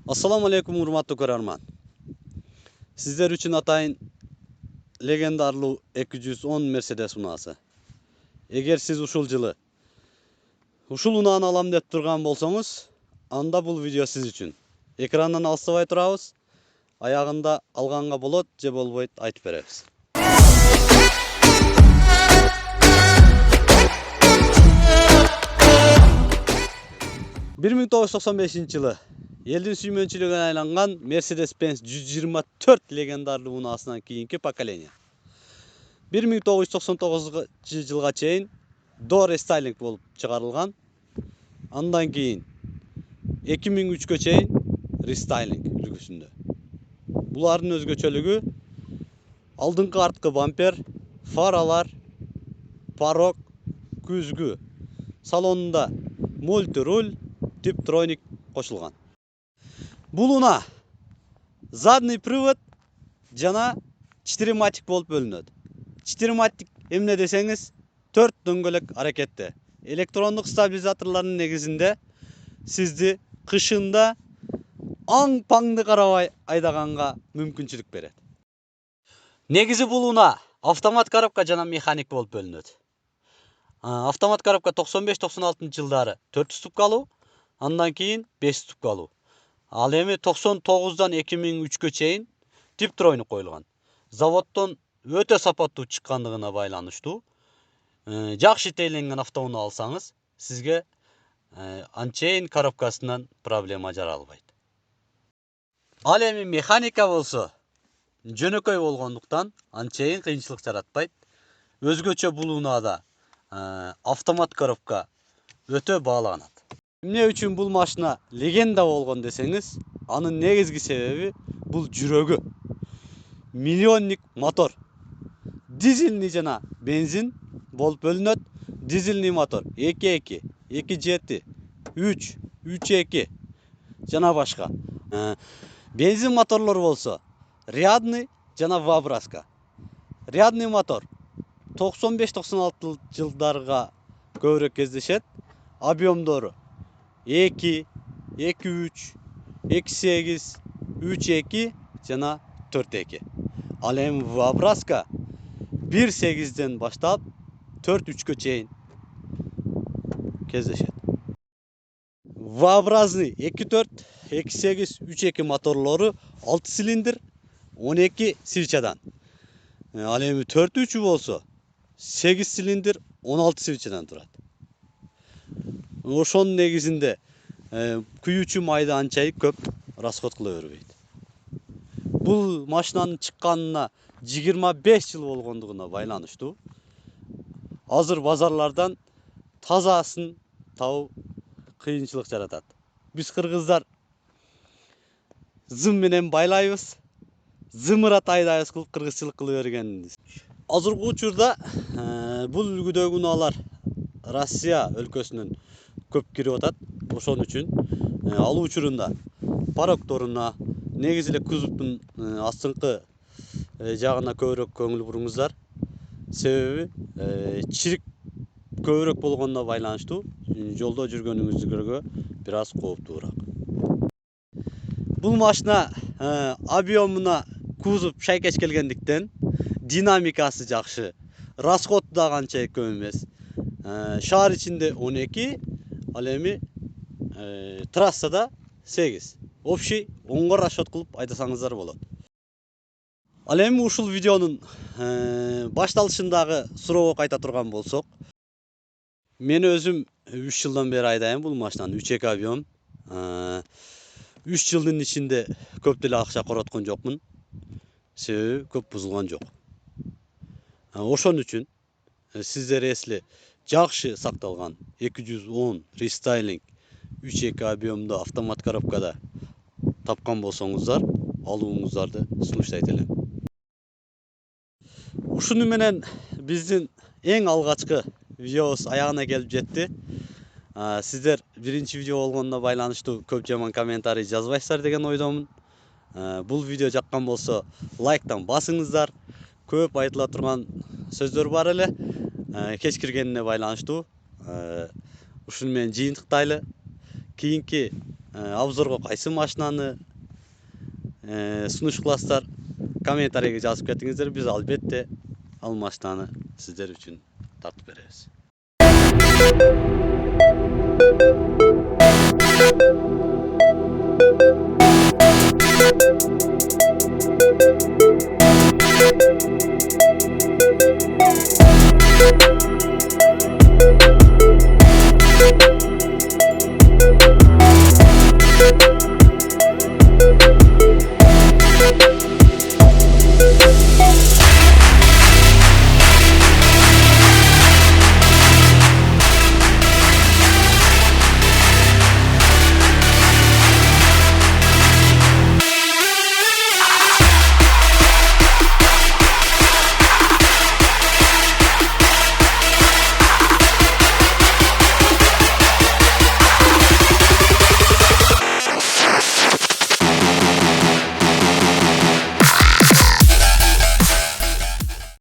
Assalamu alaikum урматтуу көрөрман. Sizler üçün atayın legendarlı 210 Mercedes unası. Eğer siz ушул жылы ушул унааны алам деп турган болсоңуз, анда бул видео сиз үчүн. Экрандан алыстабай турабыз. Аягында алганга болот же болбойт айтып беребиз. 1995 жылы элдин сүймөнчүлүгүнө айланган Mercedes-Benz 124 легендарлуу унаасынан кийинки поколение. 1999 жылга чейин до рестайлинг болуп чыгарылган. Андан кийин 2003гө чейин рестайлинг үлгүсүндө. Булардын өзгөчөлүгү алдыңкы арткы бампер, фаралар, парок, күзгү, салонунда мультируль, типтроник кошулган. Бул унаа задний привод жана читириматик болуп бөлүнөт. Читириматик эмне десеңиз, 4 дөңгөлөк аракетте. Электрондук стабилизаторлордун негизинде сизди кышында аң-паңды карабай айдаганга мүмкүнчүлүк берет. Негизи бул унаа автомат коробка жана механик болуп бөлүнөт. Автомат коробка 95-96 жылдары 4 ступкалуу, андан кийин 5 ступкалуу. Ал эми 99дан 2003гө чейин типтроник коюлган. Заводдон өтө сапаттуу чыккандыгына байланыштуу. Жакшы тейленген автоунаа алсаңыз, сизге анчейин коробкасынан проблема жаралбайт. Ал эми механика болсо жөнөкөй болгондуктан анчейин кыйынчылык жаратпайт. Өзгөчө бул унаада автомат коробка өтө баалаганат. Эмне үчүн бул машина легенда болгон десеңиз, анын негизги себеби бул жүрөгү. Миллионник мотор. Дизельный жана бензин болуп бөлүнөт. Дизельный мотор 2.2, 2.7, 3, 3.2 жана башка. Бензин моторлор болсо рядный жана вабраска. Рядный мотор 95-96 жылдарга көбүрөөк кездешет. Объемдору 2, 2.3, 2.8, 3.2 жана 4.2. Ал эми вабраска 1.8ден баштап 4.3гө чейин кездешет. V-образный 2.4, 2.8, 3.2 моторлору 6 цилиндр 12 свечадан. Ал эми 4.3 болсо 8 цилиндр 16 свечадан турат. Ошонун негизинде күйүүчү майды анчайып көп расход кыла бербейт. Бул машинанын чыкканына 25 жыл болгондугуна байланыштуу. Азыр базарлардан тазасын табуу кыйынчылык жаратат. Биз кыргыздар зым менен байлайбыз, зымырат айдайбыз кылып кыргызчылык кыла бергенбиз. Азыркы учурда бул үлгүдөгү унаалар Россия өлкөсүнөн көп кирип атат. Ошон үчүн алуу учурунда парокторуна, негизи эле кузовдун астыңкы жагына көбүрөөк көңүл буруңуздар. Себеби чирик көбүрөөк болгонуна байланыштуу жолдо жүргөнүңүзгө бир аз кооптуураак. Бул машина объемуна кузов шайкеш келгендиктен динамикасы жакшы, расходу да канча көп эмес. Шаар ичинде 12, ал эми трассада 8. Общий 10го расчет кылып айдасаңыздар болот. Ал эми ушул видеонун башталышындагы суроого кайта турган болсок, мен өзүм 3 жылдан бери айдайм бул машинаны, 3.2 объем. 3 жылдын ичинде көп деле акча короткон жокмун. Себеби көп бузулган жок. Ошон үчүн сиздер эсли жакшы сакталган 210 рестайлинг 3.2 объемдо автомат коробкада тапкан болсоңуздар, алууңуздарды сунуштайт элем. Ушуну менен биздин эң алгачкы видеобуз аягына келип жетти. Сиздер биринчи видео болгонуна байланыштуу көп жаман комментарий жазбайсыздар деген ойдомун. Бул видео жаккан болсо лайктан басыңыздар. Көп айтыла турган сөздөр бар эле. Кеч киргенине байланыштуу. Ушуну менен жыйынтыктайлы. Кийинки обзорго кайсы машинаны сунуш кыласыздар, комментарийге жазып кетиңиздер. Биз албетте ал машинаны сиздер үчүн тартып беребиз.